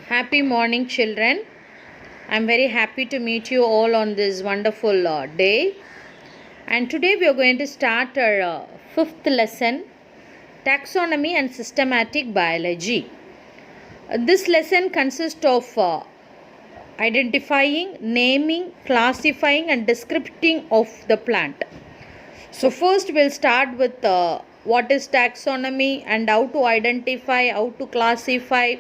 Happy morning, children. I'm very happy to meet you all on this wonderful day. And today we are going to start our fifth lesson, Taxonomy and Systematic Biology. This lesson consists of identifying, naming, classifying, and descripting of the plant. So first we'll start with what is taxonomy and how to identify, how to classify,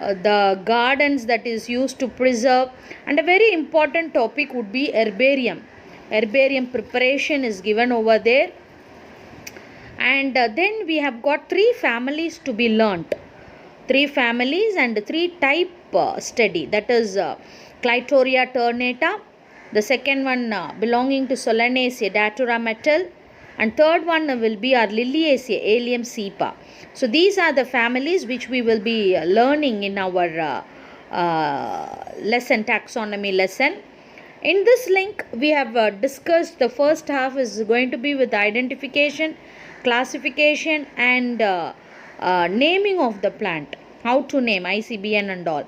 the gardens that is used to preserve, and a very important topic would be herbarium preparation is given over there. And then we have got three families to be learnt, three families and three type study, that is Clitoria ternata, the second one belonging to Solanaceae, Datura metal, and third one will be our Liliaceae, Allium cepa. So these are the families which we will be learning in our lesson, taxonomy lesson. In this link we have discussed the first half is going to be with identification, classification, and naming of the plant, how to name, ICBN and all.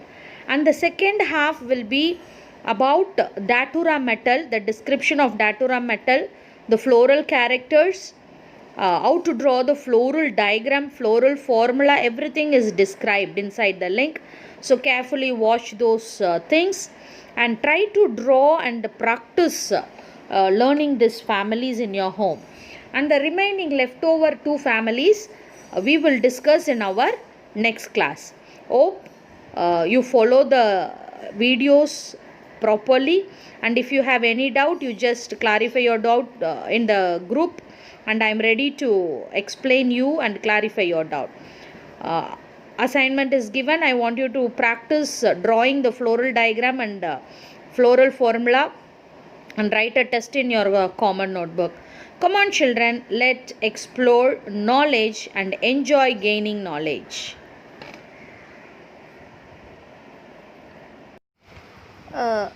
And the second half will be about Datura metal, the description of Datura metal, the floral characters, how to draw the floral diagram, floral formula, everything is described inside the link. So carefully watch those things and try to draw and practice learning these families in your home. And the remaining leftover two families we will discuss in our next class. Hope you follow the videos properly, and if you have any doubt you just clarify your doubt in the group, and I am ready to explain you and clarify your doubt. Assignment is given. I want you to practice drawing the floral diagram and floral formula and write a test in your common notebook. Come on children, let's explore knowledge and enjoy gaining knowledge.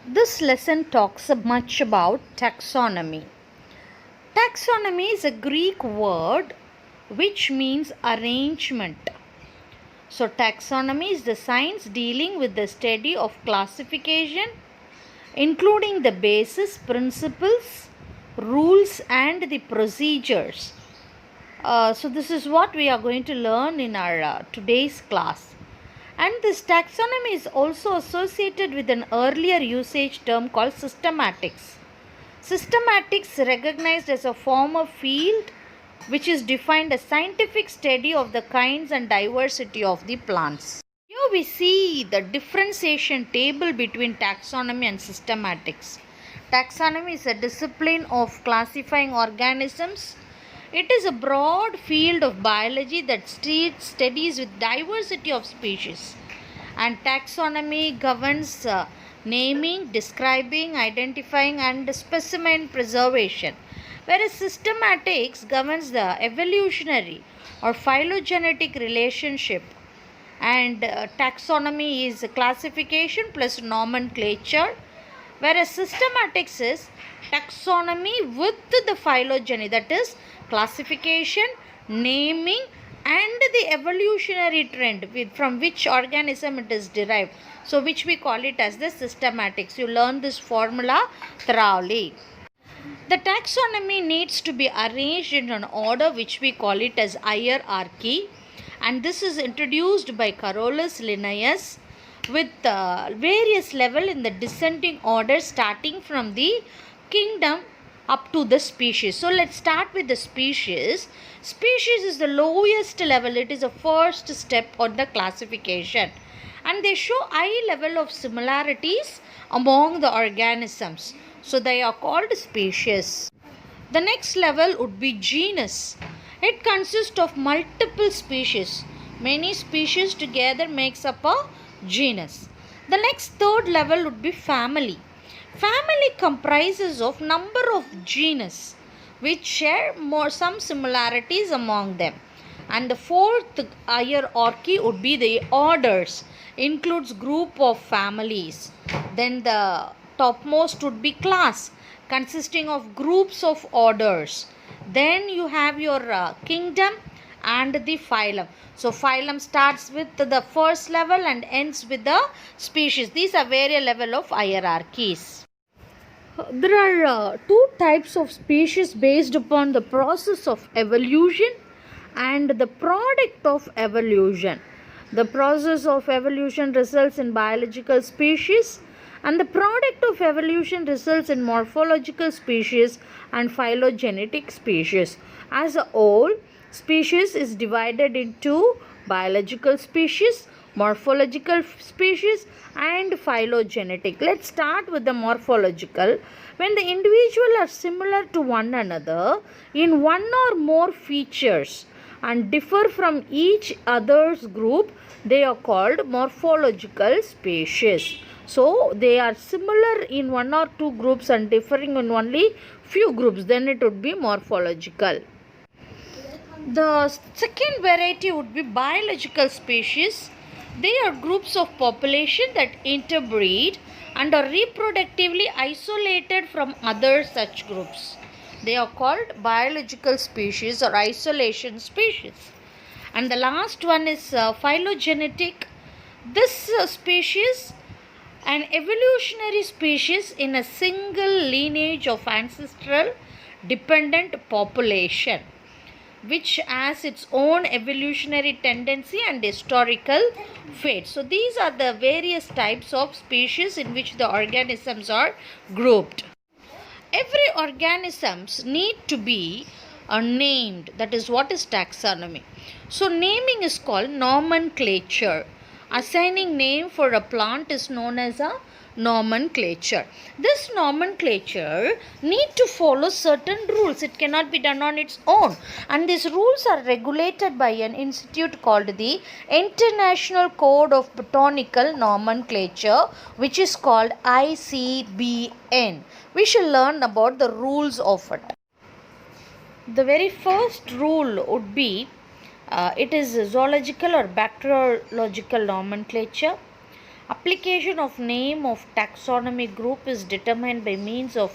This lesson talks much about taxonomy. Taxonomy is a Greek word which means arrangement. So taxonomy is the science dealing with the study of classification, including the basis, principles, rules, and the procedures. So this is what we are going to learn in our today's class. And this taxonomy is also associated with an earlier usage term called systematics. Systematics recognized as a form of field which is defined as scientific study of the kinds and diversity of the plants. Here we see the differentiation table between taxonomy and systematics. Taxonomy is a discipline of classifying organisms. It is a broad field of biology that studies with diversity of species, and taxonomy governs naming, describing, identifying, and specimen preservation, whereas systematics governs the evolutionary or phylogenetic relationship, and taxonomy is classification plus nomenclature, whereas systematics is taxonomy with the phylogeny, that is classification, naming, and the evolutionary trend from which organism it is derived, so which we call it as the systematics. You learn this formula thoroughly. The taxonomy needs to be arranged in an order which we call it as hierarchy, and this is introduced by Carolus Linnaeus with various level in the descending order starting from the kingdom up to the species. So let's start with the species. Species is the lowest level. It is the first step on the classification, and they show high level of similarities among the organisms, so they are called species. The next level would be genus. It consists of multiple species. Many species together makes up a genus. The next third level would be family. Family comprises of number of genus which share some similarities among them. And the fourth hierarchy would be the orders, includes group of families. Then the topmost would be class, consisting of groups of orders. Then you have your kingdom, and the phylum. So phylum starts with the first level and ends with the species. These are various level of hierarchies. There are two types of species based upon the process of evolution and the product of evolution. The process of evolution results in biological species, and the product of evolution results in morphological species and phylogenetic species. As a whole, species is divided into biological species, morphological species, and phylogenetic. Let's start with the morphological. When the individual are similar to one another in one or more features and differ from each other's group, they are called morphological species. So they are similar in one or two groups and differing in only few groups, then it would be morphological. The second variety would be biological species. They are groups of population that interbreed and are reproductively isolated from other such groups. They are called biological species or isolation species. And the last one is phylogenetic. This species, an evolutionary species in a single lineage of ancestral dependent population, which has its own evolutionary tendency and historical fate. So these are the various types of species in which the organisms are grouped. Every organisms need to be named. That is what is taxonomy. So naming is called nomenclature. Assigning name for a plant is known as a nomenclature. This nomenclature need to follow certain rules. It cannot be done on its own, and these rules are regulated by an institute called the International Code of Botanical Nomenclature, which is called ICBN. We shall learn about the rules of it. The very first rule would be it is zoological or bacteriological nomenclature. Application of name of taxonomy group is determined by means of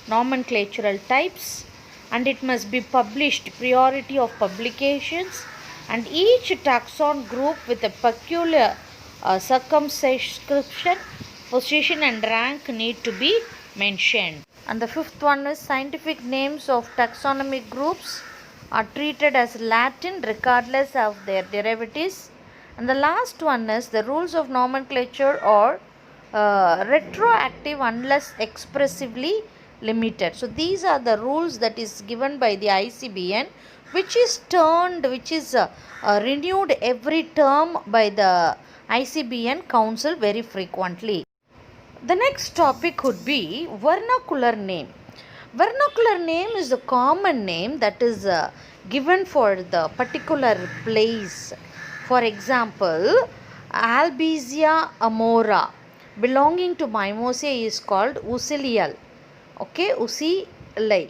nomenclatural types, and it must be published priority of publications, and each taxon group with a peculiar circumscription, position and rank need to be mentioned. And the fifth one is scientific names of taxonomy groups are treated as Latin regardless of their derivatives. And the last one is the rules of nomenclature are retroactive unless expressively limited. So these are the rules that is given by the ICBN, which is renewed every term by the ICBN Council very frequently. The next topic would be vernacular name. Vernacular name is the common name that is given for the particular place. For example, Albizia amora belonging to Mimosae is called Usilial. Okay, Usilai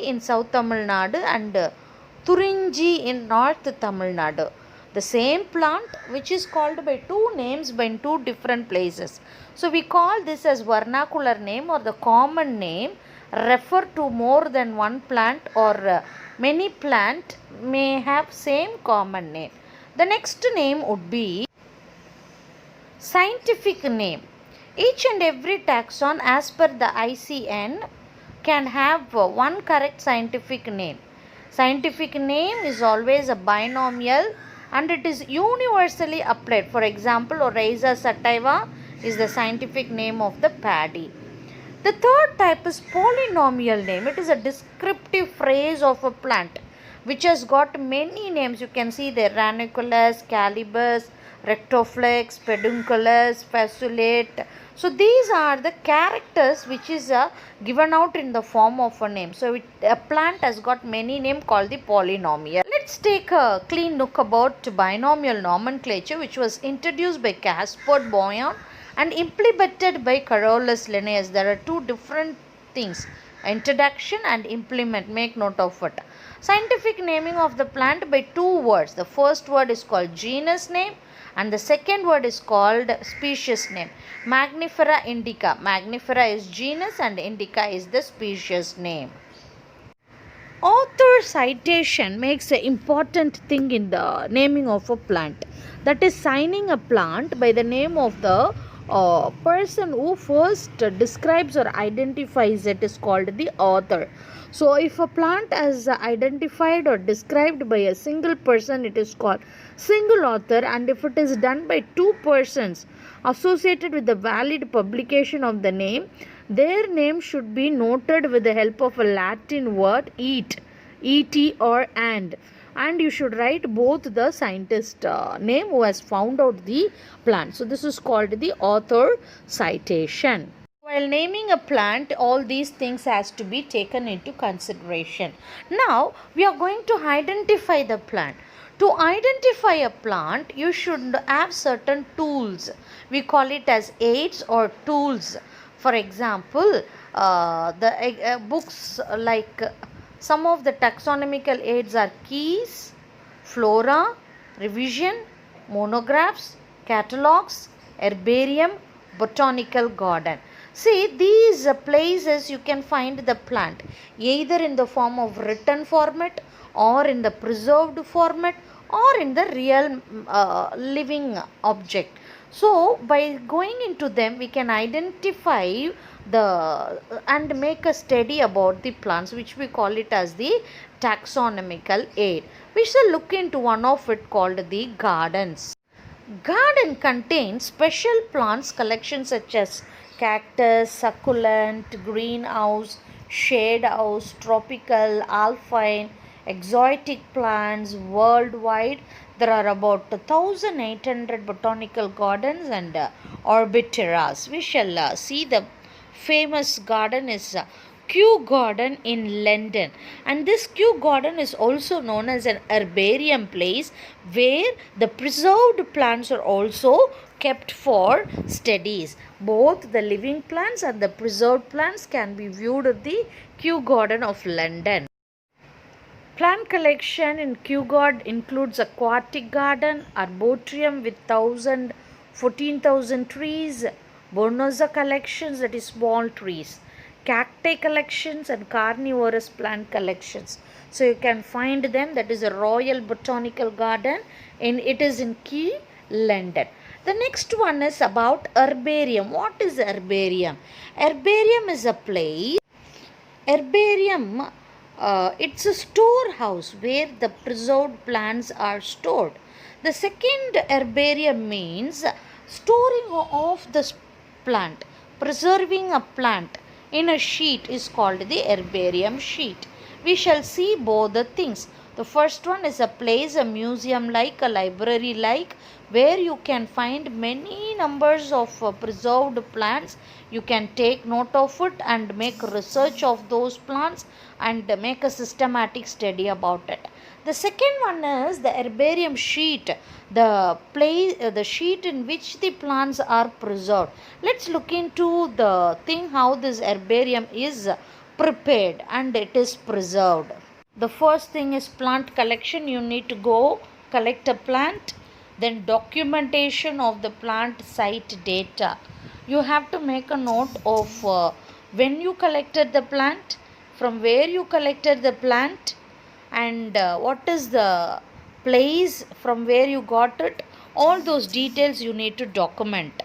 in South Tamil Nadu and Turinji in North Tamil Nadu. The same plant which is called by two names by two different places. So we call this as vernacular name, or the common name refer to more than one plant, or many plant may have same common name. The next name would be scientific name. Each and every taxon as per the ICN can have one correct scientific name. Scientific name is always a binomial and it is universally applied. For example, Oryza sativa is the scientific name of the paddy. The third type is polynomial name. It is a descriptive phrase of a plant which has got many names. You can see there: ranunculus, calibus, rectoflex, pedunculus, fasciculate. So these are the characters which is given out in the form of a name. So a plant has got many names called the polynomial. Let's take a clean look about binomial nomenclature, which was introduced by Gaspard Boyon and implemented by Carolus Linnaeus. There are two different things: introduction and implement. Make note of it. Scientific naming of the plant by two words. The first word is called genus name and the second word is called species name. Magnifera indica. Magnifera is genus and indica is the species name. Author citation makes an important thing in the naming of a plant. That is, signing a plant by the name of the person who first describes or identifies it is called the author. So, if a plant is identified or described by a single person, it is called single author, and if it is done by two persons associated with the valid publication of the name, their name should be noted with the help of a Latin word et or and you should write both the scientist name who has found out the plant. So this is called the author citation. While naming a plant, all these things has to be taken into consideration. Now we are going to identify the plant. To identify a plant, you should have certain tools. We call it as aids or tools. For example, the books like some of the taxonomical aids are keys, flora, revision, monographs, catalogs, herbarium, botanical garden. See, these places you can find the plant either in the form of written format or in the preserved format or in the real living object. So, by going into them, we can identify the and make a study about the plants, which we call it as the taxonomical aid. We shall look into one of it called the gardens. Garden contains special plants collections such as cactus, succulent, greenhouse, shade house, tropical, alpine, exotic plants worldwide. There are about 1,800 botanical gardens and orbiteras. We shall see the famous garden is Kew Garden in London, and this Kew Garden is also known as an herbarium place where the preserved plants are also kept for studies. Both the living plants and the preserved plants can be viewed at the Kew Garden of London. Plant collection in Kew Garden includes aquatic garden, arboretum with 14,000 trees, Bonosa collections, that is small trees, cacti collections and carnivorous plant collections. So you can find them. That is a Royal Botanical Garden and it is in Kew, London. The next one is about herbarium. What is herbarium? Herbarium is a place. Herbarium, it's a storehouse where the preserved plants are stored. The second herbarium means storing of the plant. Preserving a plant in a sheet is called the herbarium sheet. We shall see both the things. The first one is a place, a museum like, a library like, where you can find many numbers of preserved plants. You can take note of it and make research of those plants and make a systematic study about it. The second one is the herbarium sheet, the sheet in which the plants are preserved. Let's look into the thing how this herbarium is prepared and it is preserved. The first thing is plant collection. You need to go collect a plant. Then documentation of the plant site data. You have to make a note of when you collected the plant, from where you collected the plant, and what is the place from where you got it. All those details you need to document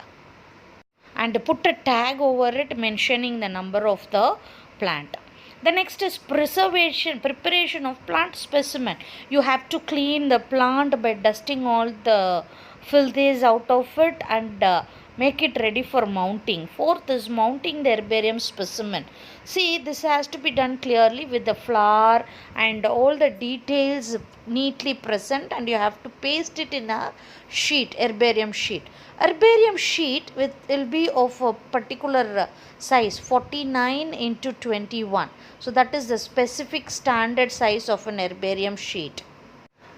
and put a tag over it mentioning the number of the plant. The next is preparation of plant specimen. You have to clean the plant by dusting all the filthies out of it and make it ready for mounting. Fourth is mounting the herbarium specimen. See, this has to be done clearly with the flower and all the details neatly present, and you have to paste it in a sheet, herbarium sheet. Herbarium sheet will be of a particular size, 49 into 21. So that is the specific standard size of an herbarium sheet.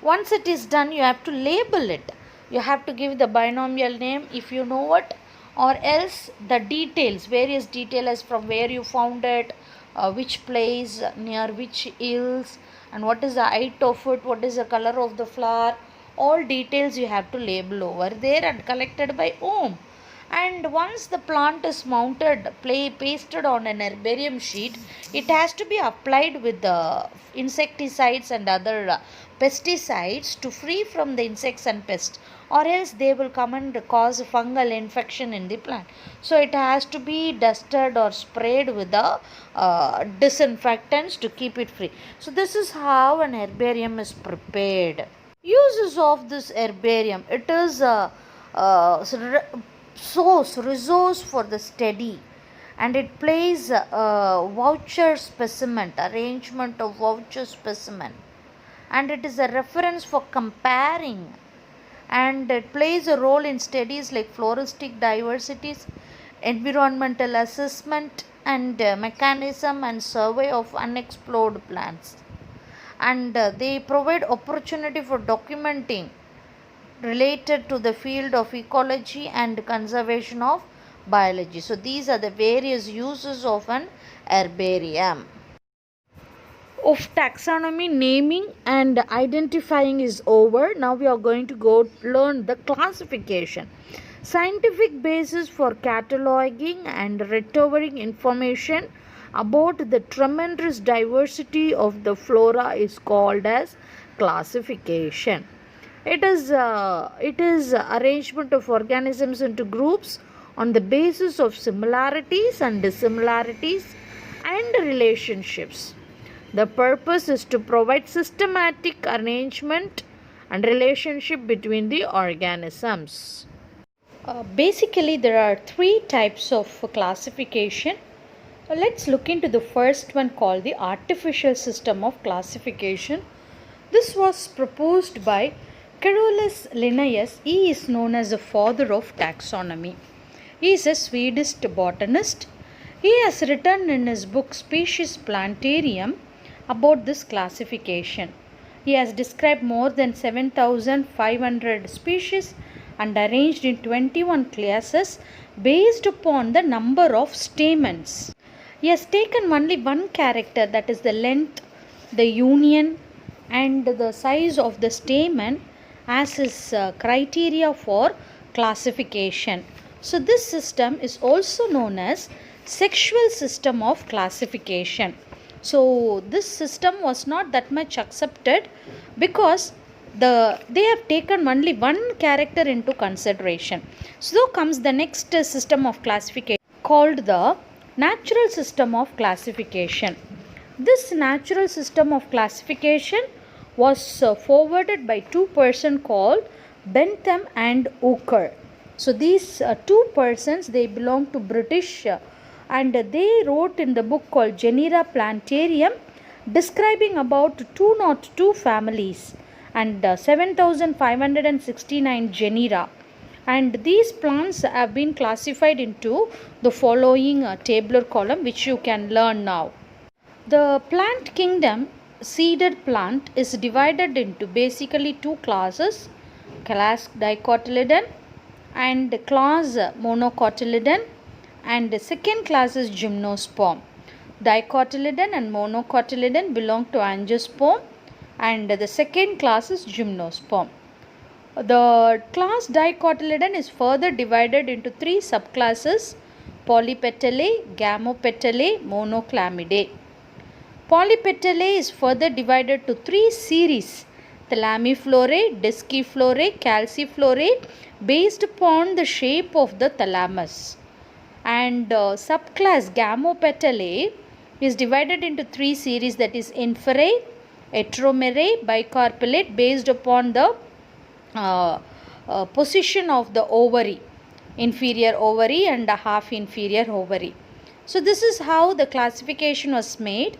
Once it is done, you have to label it. You have to give the binomial name if you know it, or else the details, various details from where you found it, which place, near which hills, and what is the height of it, what is the color of the flower. All details you have to label over there and collected by whom. And once the plant is mounted, pasted on an herbarium sheet, it has to be applied with the insecticides and other pesticides to free from the insects and pests, or else they will come and cause fungal infection in the plant. So it has to be dusted or sprayed with the disinfectants to keep it free. So this is how an herbarium is prepared. Uses of this herbarium: it is a resource for the study, and it plays a voucher specimen, arrangement of voucher specimen, and it is a reference for comparing, and it plays a role in studies like floristic diversities, environmental assessment, and mechanism and survey of unexplored plants. And they provide opportunity for documenting related to the field of ecology and conservation of biology. So these are the various uses of an herbarium. Of taxonomy, naming and identifying is over. Now we are going to go learn the classification. Scientific basis for cataloging and retrieving information about the tremendous diversity of the flora is called as classification. It is arrangement of organisms into groups on the basis of similarities and dissimilarities and relationships. The purpose is to provide systematic arrangement and relationship between the organisms. Basically, there are three types of classification. Let's look into the first one, called the artificial system of classification. This was proposed by Carolus Linnaeus. He is known as the father of taxonomy. He is a Swedish botanist. He has written in his book Species Plantarium about this classification. He has described more than 7,500 species and arranged in 21 classes based upon the number of stamens. He has taken only one character, that is the length, the union, and the size of the stamen as his criteria for classification. So this system is also known as sexual system of classification. So this system was not that much accepted because they have taken only one character into consideration. So comes the next system of classification, called the natural system of classification. This natural system of classification was forwarded by two persons called Bentham and Hooker. So these two persons, they belong to British, and they wrote in the book called Genera Plantarium, describing about 202 families and 7,569 genera. And these plants have been classified into the following tabular column, which you can learn now. The plant kingdom, seeded plant, is divided into basically two classes: class Dicotyledon and class Monocotyledon, and the second class is Gymnosperm. Dicotyledon and Monocotyledon belong to Angiosperm, and the second class is Gymnosperm. The class Dicotyledon is further divided into three subclasses: Polypetalae, Gamopetalae, Monoclamidae. Polypetalae is further divided to three series: Thalamiflorae, Disciflorae, Calciflorae, based upon the shape of the thalamus. And subclass Gamopetalae is divided into three series, that is Inferae, Heteromerae, Bicarpellate, based upon the position of the ovary, inferior ovary and a half inferior ovary. So this is how the classification was made,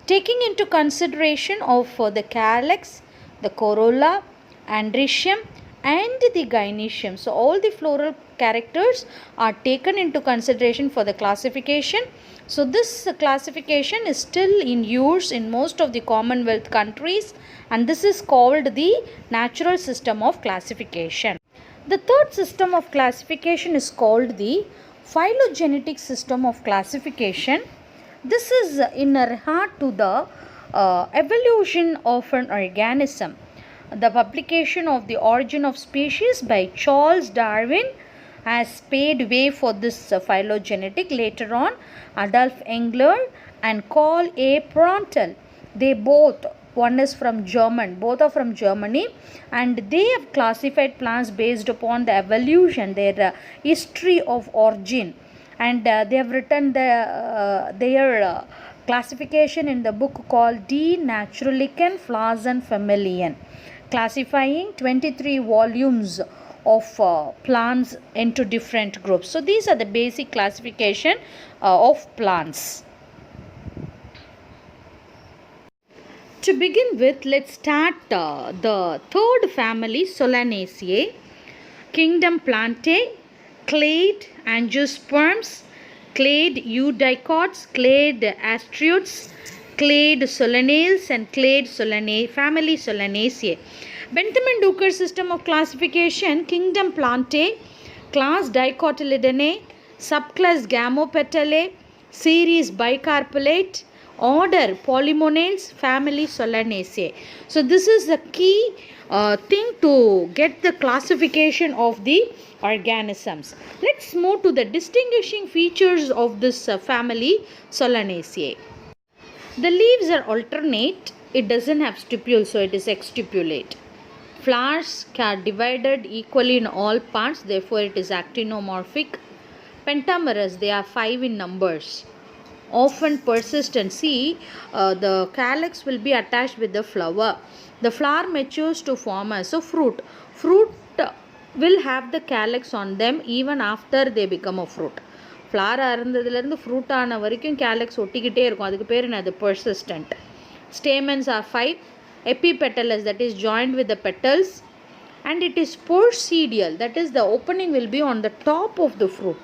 taking into consideration of the calyx, the corolla, androecium, and the gynoecium. So all the floral characters are taken into consideration for the classification. So this classification is still in use in most of the Commonwealth countries, and this is called the natural system of classification. The third system of classification is called the phylogenetic system of classification. This is in regard to the evolution of an organism. The publication of The Origin of Species by Charles Darwin has paved way for this phylogenetic. Later on, Adolf Engler and Karl A. Prandtl, they both, one is from German, both are from Germany, and they have classified plants based upon the evolution, their history of origin, and they have written their classification in the book called De Naturlichen Pflanzen Familien, classifying 23 volumes of plants into different groups. So these are the basic classification of plants. To begin with, let's start the third family, Solanaceae. Kingdom Plantae, clade Angiosperms, clade Eudicots, clade Astriots, clade Solanales, and clade family Solanaceae. Bentham and Duker system of classification: Kingdom Plantae, class Dicotyledonnae, subclass Gamopetalae, series Bicarpellate, order Polymonales, family Solanaceae. So this is the key thing to get the classification of the organisms. Let's move to the distinguishing features of this family Solanaceae. The leaves are alternate. It doesn't have stipules, so it is exstipulate. Flowers are divided equally in all parts, therefore it is actinomorphic. Pentamerous, they are 5 in numbers. Often persistent. See, the calyx will be attached with the flower. The flower matures to form as a fruit. Fruit will have the calyx on them even after they become a fruit. Flower அறந்ததுலேருந்து fruit ஆன வரைக்கும் calyx ஒட்டிக்கிட்டே இருக்கும். அதுக்கு பேர் என்னது? Persistent. Stamens are 5. Epipetalous, that is joined with the petals, and it is porcedial, that is the opening will be on the top of the fruit.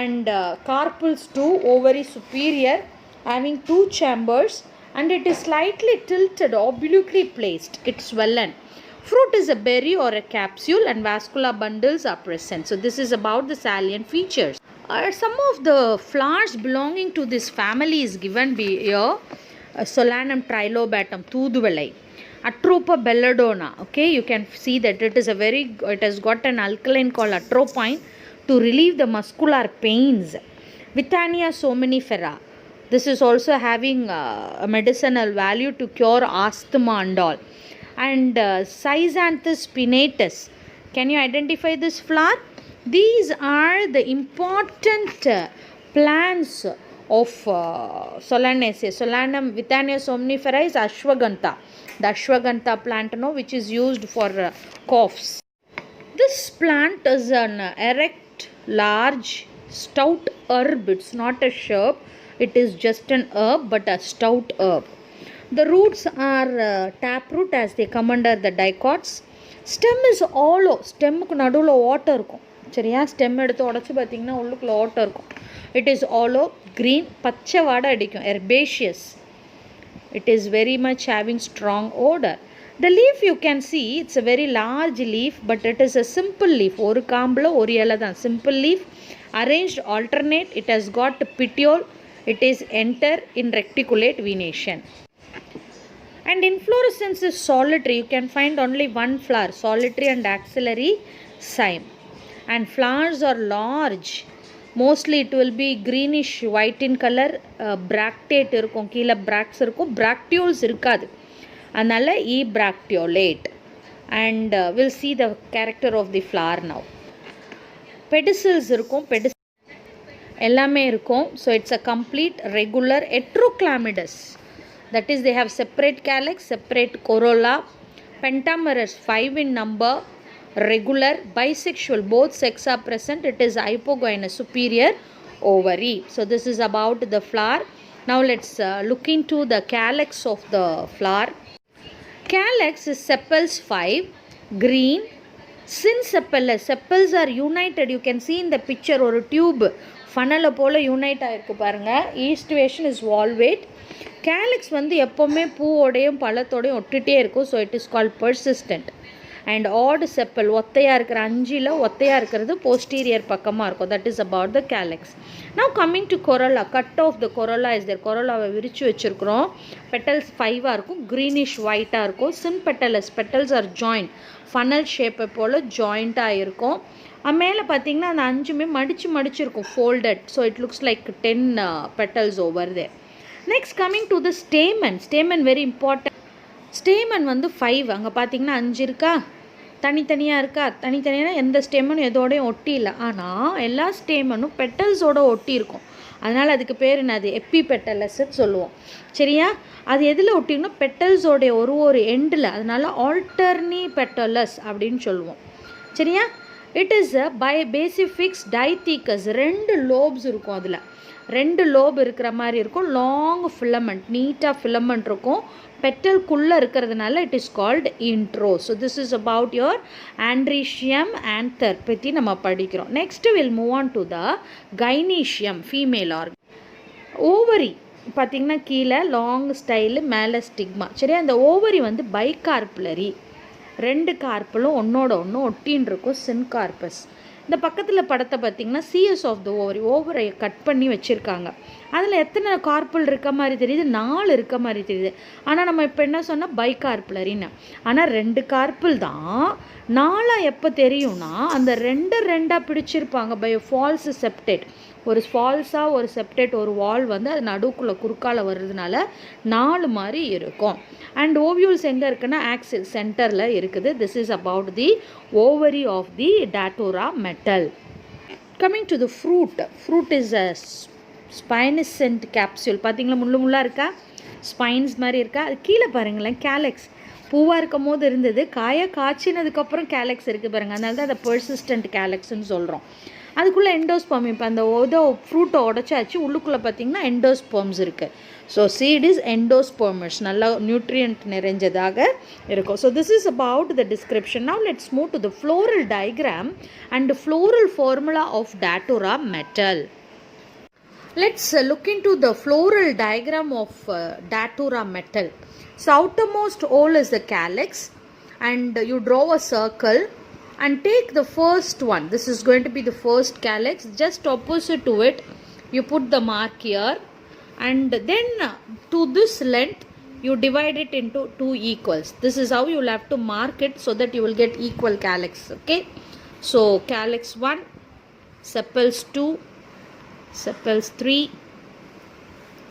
And carpels 2, ovary superior, having 2 chambers, and it is slightly tilted, obliquely placed. It's swollen. Fruit is a berry or a capsule, and vascular bundles are present. So this is about the salient features. Some of the flowers belonging to this family is given here. Solanum trilobatum, Thuduvalai, Atropa belladonna. Okay, you can see that it has got an alkaline called atropine to relieve the muscular pains. Withania somnifera, this is also having a medicinal value to cure asthma and all. And Schizanthus spinatus, can you identify this flower? These are the important plants of Solanaceae. Solanum Withania somnifera is ashwagandha, the ashwagandha plant, which is used for coughs. This plant is an erect, large, stout herb. It's not a shrub, it is just an herb, but a stout herb. The roots are taproot as they come under the dicots. Stem is hollow. ஸ்டெம்முக்கு நடுவில் ஓட்டை இருக்கும். சரியா? Stem எடுத்து உடச்சி பார்த்திங்கன்னா உள்ளுக்குள்ள ஓட்டை இருக்கும். It is hollow, green, பச்சை வாடை அடிக்கும், herbaceous. It is very much having strong odor. The leaf you can see, it's a very large leaf, but it is a simple leaf. ஒரு காம்பில் ஒரு இலை தான். Simple leaf, arranged alternate. It has got petiole. It is enter in reticulate venation. And inflorescence is solitary. You can find only one flower, solitary and axillary cyme. And flowers are large. Mostly it will be greenish white in color. Bractate இருக்கும், கீழே bracts இருக்கும், bracteoles இருக்காது. அதனால ebracteolate. And we'll see the character of the flower now. Pedicels இருக்கும், எல்லாமே இருக்கும். So it's a complete regular heteroclamidous. That is, they have separate calyx, separate corolla. Pentamerous, 5 in number, regular, bisexual, both sex are present. It is hypogynous, superior ovary. So this is about the flower. Now let's look into the calyx of the flower. Calyx is sepals 5, green, synsepalous. Sepals are united. You can see in the picture or tube funnel போல unite ஆகிருக்கு பாருங்கள். ஈஸ்டுவேஷன் is valvate. Calyx வந்து எப்போவுமே பூவோடையும் பழத்தோடையும் ஒட்டுகிட்டே இருக்கும். So it is called persistent. And odd sepal, ஒத்தையாக இருக்கிற 5ல் ஒத்தையாக இருக்கிறது போஸ்டீரியர் பக்கமாக இருக்கும். That is about the calyx. Now coming to corolla, cut of the corolla is there. கொரோலாவை விரித்து வச்சுருக்கிறோம். பெட்டல்ஸ் 5ஆக இருக்கும், க்ரீனிஷ் ஒயிட்டாக இருக்கும். சின் petals, petals are joint, funnel ஷேப்பை போல் ஜாயிண்ட்டாக இருக்கும். மேலே பார்த்தீங்கன்னா அந்த 5மே மடிச்சிருக்கும் folded. So it looks like 10 petals over there. Next coming to the stamen very important. Stamen வந்து 5. அங்கே பார்த்தீங்கன்னா 5 இருக்கா, தனித்தனியாக இருக்கா. தனித்தனியாக எந்த ஸ்டேமனும் எதோடையும் ஒட்டி இல்லை, ஆனால் எல்லா ஸ்டேமனும் பெட்டல்ஸோட ஒட்டி இருக்கும். அதனால் அதுக்கு பேர் என்னது, எப்பி பெட்டலஸ்ன்னு சொல்லுவோம். சரியா? அது எதில் ஒட்டிங்கன்னா பெட்டல்ஸோடைய ஒரு எண்டில், அதனால் ஆல்டர்னி பெட்டலஸ் அப்படின்னு சொல்லுவோம். சரியா? It is a பேசிஃபிக்ஸ் டைத்தீக்கஸ். 2 லோப்ஸ் இருக்கும், அதில் 2 லோப் இருக்கிற மாதிரி இருக்கும். லாங் ஃபிலமெண்ட், நீட்டாக ஃபிலமெண்ட் இருக்கும். பெட்டல்குள்ளே இருக்கிறதுனால it is called intro. So this is about your androecium anther பற்றி நம்ம படிக்கிறோம். Next will move on to the கைனீஷியம், female organ. Ovary பார்த்திங்கன்னா கீழே லாங் ஸ்டைலு, மேலே ஸ்டிக்மா. சரியா? அந்த ஓவரி வந்து பைகார்புலரி, 2 கார்பலும் ஒன்றோட ஒன்று ஒட்டின்னு இருக்கும், சின்கார்பஸ். இந்த பக்கத்தில் படத்தை பார்த்திங்கன்னா சிஎஸ் ஆஃப் த ஓவரை கட் பண்ணி வச்சுருக்காங்க. அதில் எத்தனை கார்பல் இருக்க மாதிரி தெரியுது, 4 இருக்க மாதிரி தெரியுது. ஆனால் நம்ம இப்போ என்ன சொன்னால் பைகார்புலரின்னு. ஆனால் 2 கார்பல் தான். 4 எப்போ தெரியும்னா அந்த 2 பிடிச்சிருப்பாங்க பை ஃபால்ஸ் செப்டேட். ஒரு ஃபால்ஸாக ஒரு செப்டேட், ஒரு வால் வந்து அது நடுக்குள்ளே குறுக்கால வர்றதுனால 4 மாதிரி இருக்கும். அண்ட் ஓவியூல்ஸ் எங்கே இருக்குன்னா ஆக்சில் சென்டரில் இருக்குது. This is about the ovary of the datura metel. Coming to the fruit is a spinescent capsule. பார்த்தீங்களா, முள்ளாக இருக்கா, ஸ்பைன்ஸ் மாதிரி இருக்கா. அது கீழே பாருங்களேன், கேலக்ஸ். பூவாக இருக்கும் போது இருந்தது, காய்ச்சினதுக்கப்புறம் கேலக்ஸ் இருக்குது பாருங்கள். அதனால தான் அதை பெர்சிஸ்டன்ட் கேலக்ஸ்ன்னு சொல்கிறோம். அதுக்குள்ளே எண்டோஸ்பெர்ம். இப்போ அந்த ஃப்ரூட்டை உடச்சாச்சு, உள்ளுக்குள்ளே பார்த்தீங்கன்னா எண்டோஸ்பெர்ம்ஸ் இருக்குது. ஸோ சீட் இஸ் எண்டோஸ்பெர்மஸ், நல்லா நியூட்ரியன்ட் நிறைஞ்சதாக இருக்கும். So this is about the description. Now let's move to the floral diagram and floral formula of datura metel. Let's look into the floral diagram of Datura metal. So outermost hole is the calyx, and you draw a circle and take the first one. This is going to be the first calyx. Just opposite to it, you put the mark here, and then to this length you divide it into 2 equals. This is how you will have to mark it so that you will get equal calyx. Okay, so calyx 1, sepals 2, sepals 3,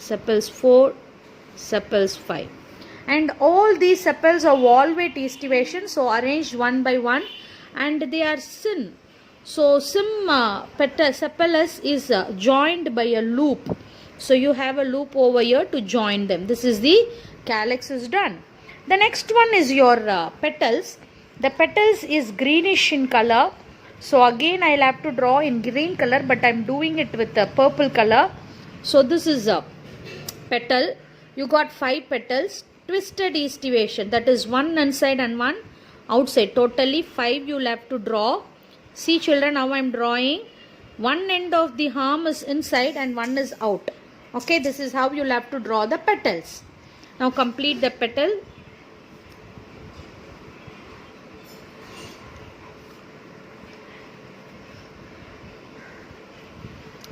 sepals 4, sepals 5, and all these sepals are valvate estivation, so arranged one by one, and they are syn. So sepalus is joined by a loop, so you have a loop over here to join them. This is the calyx is done. The next one is your petals. The petals is greenish in color. So again I will have to draw in green color, but I am doing it with a purple color. So this is a petal. You got 5 petals, twisted estivation, that is 1 inside and 1 outside. Totally 5 you will have to draw. See children, how I am drawing. One end of the arm is inside and one is out. Okay, this is how you will have to draw the petals. Now complete the petal.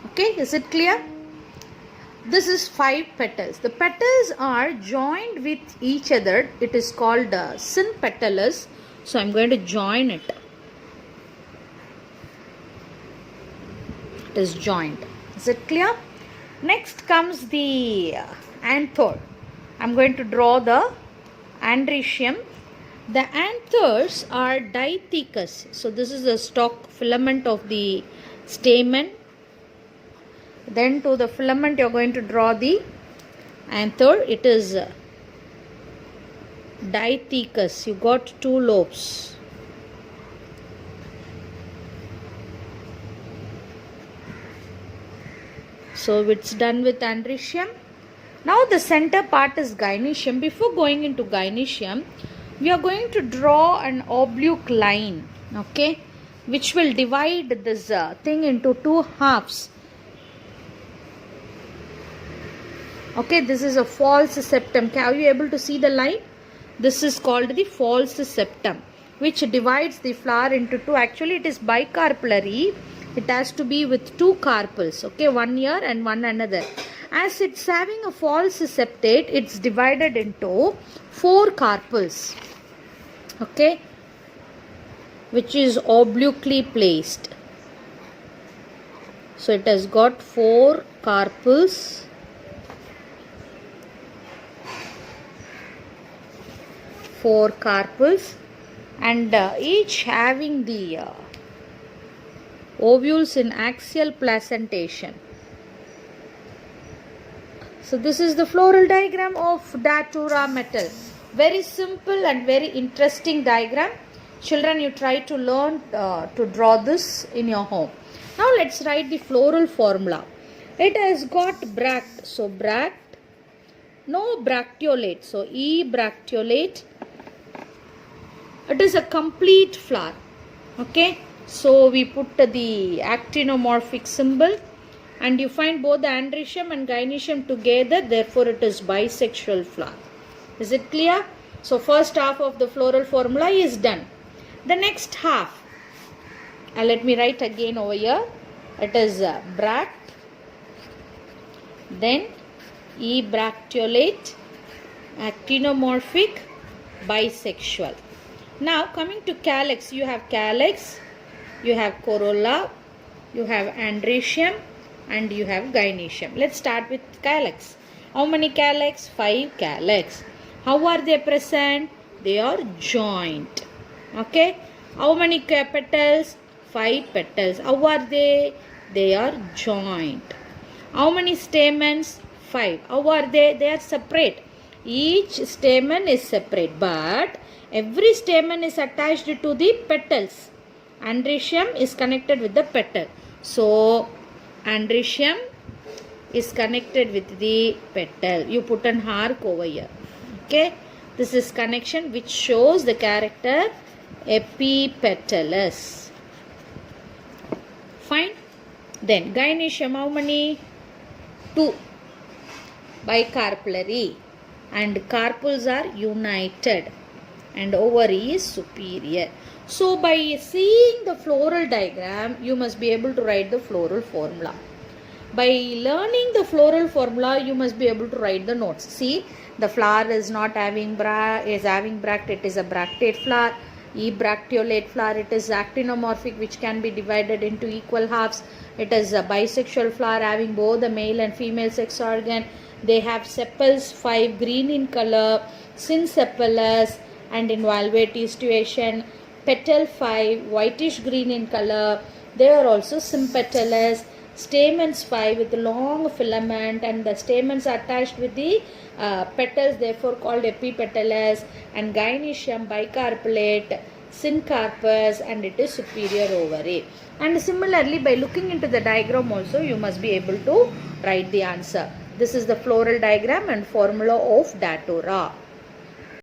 Okay, is it clear? This is 5 petals. The petals are joined with each other. It is called synpetalous. So I am going to join it. It is joined. Is it clear? Next comes the anther. I am going to draw the andrecium. The anthers are dithecous. So this is the stalk filament of the stamen. Then to the filament you are going to draw the anther. It is dithecous. You got 2 lobes. So it's done with andrecium. Now the center part is gynoecium. Before going into gynoecium, we are going to draw an oblique line, okay, which will divide this thing into 2 halves. Okay, this is a false septum. Are you able to see the line? This is called the false septum, which divides the flower into 2. Actually it is bicarpellary. It has to be with 2 carpels. Okay, one here and one another. As it's having a false septate, it's divided into 4 carpels. Okay, which is obliquely placed. So it has got 4 carpels. 4 carpels, and each having the ovules in axial placentation. So this is the floral diagram of Datura metal. Very simple and very interesting diagram. Children, you try to learn to draw this in your home. Now let's write the floral formula. It has got bract. So bract, no bracteolate. So E bracteolate. It is a complete flower. Okay. So we put the actinomorphic symbol, and you find both the androecium and gynoecium together. Therefore, it is bisexual flower. Is it clear? So first half of the floral formula is done. The next half, let me write again over here. It is bract, then E bracteolate, actinomorphic, bisexual. Now coming to calyx, you have calyx, you have corolla, you have androecium, and you have gynoecium. Let's start with calyx. How many calyx? 5 calyx. How are they present? They are joint. Okay. How many petals? 5 petals. How are they? They are joint. How many stamens? 5. How are they? They are separate. Each stamen is separate, but every stamen is attached to the petals. Androecium is connected with the petal. So androecium is connected with the petal. You put an arc over here. Okay. This is connection which shows the character epipetalous. Fine. Then gynoecium, how many? 2. Bicarpellary. And carpels are united. And ovary is superior. So by seeing the floral diagram, you must be able to write the floral formula. By learning the floral formula, you must be able to write the notes. See, the flower is not having bract, it is a bractate flower. E bracteolate flower, it is actinomorphic, which can be divided into equal halves. It is a bisexual flower having both the male and female sex organ. They have sepals 5 green in color, syncephalous and in valvate situation. Petal 5 whitish green in color. They are also sympatalous. Stamens 5 with long filament, and the stamens are attached with the petals, therefore called epipetalous. And gynoecium bicarpellate, syncarpous, and it is superior ovary. And similarly, by looking into the diagram also, you must be able to write the answer. This is the floral diagram and formula of Datura.